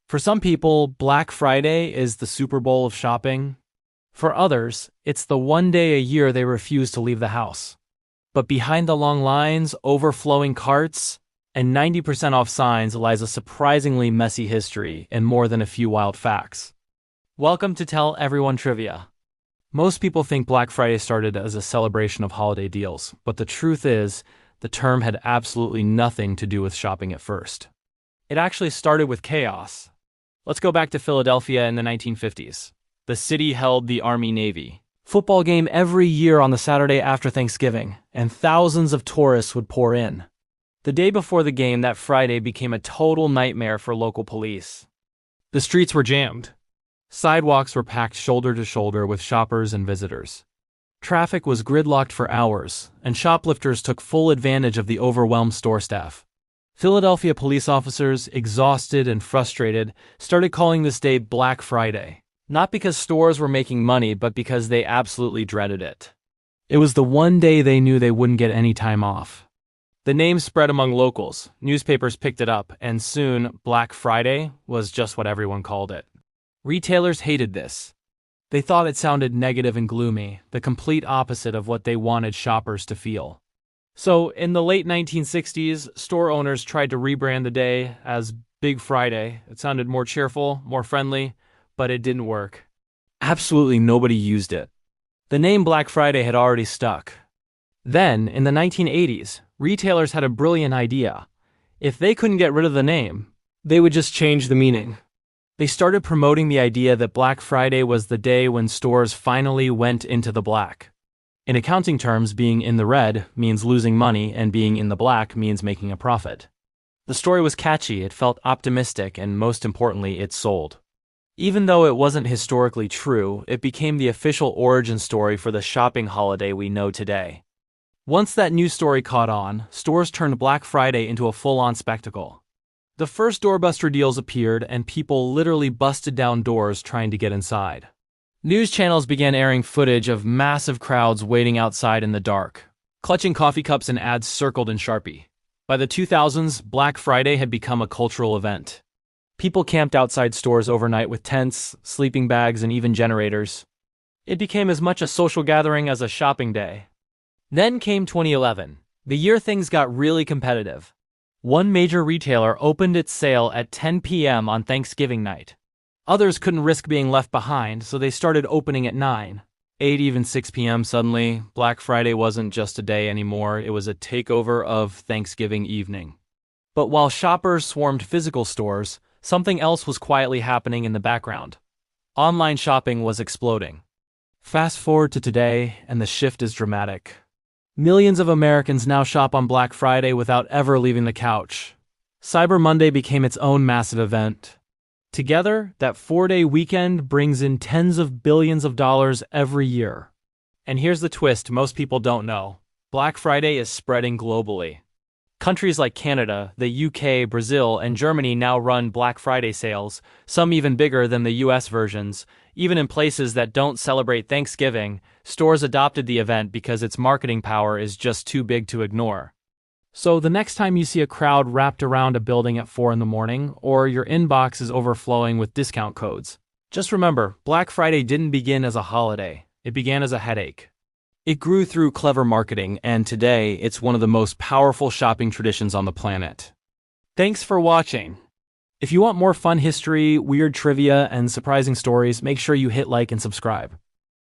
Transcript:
For some people, Black Friday is the Super Bowl of shopping. For others, it's the one day a year they refuse to leave the house. But behind the long lines, overflowing carts, and 90% off signs lies a surprisingly messy history and more than a few wild facts. Welcome to Tell Everyone Trivia. Most people think Black Friday started as a celebration of holiday deals, but the truth is, the term had absolutely nothing to do with shopping at first. It actually started with chaos. Let's go back to Philadelphia in the 1950s. The city held the Army-Navy football game every year on the Saturday after Thanksgiving, and thousands of tourists would pour in. The day before the game, that Friday, became a total nightmare for local police. The streets were jammed. Sidewalks were packed shoulder to shoulder with shoppers and visitors. Traffic was gridlocked for hours, and shoplifters took full advantage of the overwhelmed store staff. Philadelphia police officers, exhausted and frustrated, started calling this day Black Friday, not because stores were making money, but because they absolutely dreaded it. It was the one day they knew they wouldn't get any time off. The name spread among locals, newspapers picked it up, and soon Black Friday was just what everyone called it. Retailers hated this. They thought it sounded negative and gloomy, the complete opposite of what they wanted shoppers to feel. So, in the late 1960s, store owners tried to rebrand the day as Big Friday. It sounded more cheerful, more friendly, but it didn't work. Absolutely nobody used it. The name Black Friday had already stuck. Then, in the 1980s, retailers had a brilliant idea. If they couldn't get rid of the name, they would just change the meaning. They started promoting the idea that Black Friday was the day when stores finally went into the black. In accounting terms, being in the red means losing money, and being in the black means making a profit. The story was catchy, it felt optimistic, and most importantly, it sold. Even though it wasn't historically true, it became the official origin story for the shopping holiday we know today. Once that news story caught on, stores turned Black Friday into a full-on spectacle. The first doorbuster deals appeared, and people literally busted down doors trying to get inside. News channels began airing footage of massive crowds waiting outside in the dark, clutching coffee cups and ads circled in Sharpie. By the 2000s, Black Friday had become a cultural event. People camped outside stores overnight with tents, sleeping bags, and even generators. It became as much a social gathering as a shopping day. Then came 2011, the year things got really competitive. One major retailer opened its sale at 10 p.m. on Thanksgiving night. Others couldn't risk being left behind, so they started opening at 9, 8, even 6 p.m. Suddenly, Black Friday wasn't just a day anymore, it was a takeover of Thanksgiving evening. But while shoppers swarmed physical stores, something else was quietly happening in the background. Online shopping was exploding. Fast forward to today, and the shift is dramatic. Millions of Americans now shop on Black Friday without ever leaving the couch. Cyber Monday became its own massive event. Together, that 4-day weekend brings in tens of billions of dollars every year. And here's the twist most people don't know. Black Friday is spreading globally. Countries like Canada, the UK, Brazil, and Germany now run Black Friday sales, some even bigger than the US versions. Even in places that don't celebrate Thanksgiving, stores adopted the event because its marketing power is just too big to ignore. So the next time you see a crowd wrapped around a building at 4 in the morning, or your inbox is overflowing with discount codes, just remember, Black Friday didn't begin as a holiday. It began as a headache. It grew through clever marketing, and today it's one of the most powerful shopping traditions on the planet. Thanks for watching. If you want more fun history, weird trivia, and surprising stories, make sure you hit like and subscribe.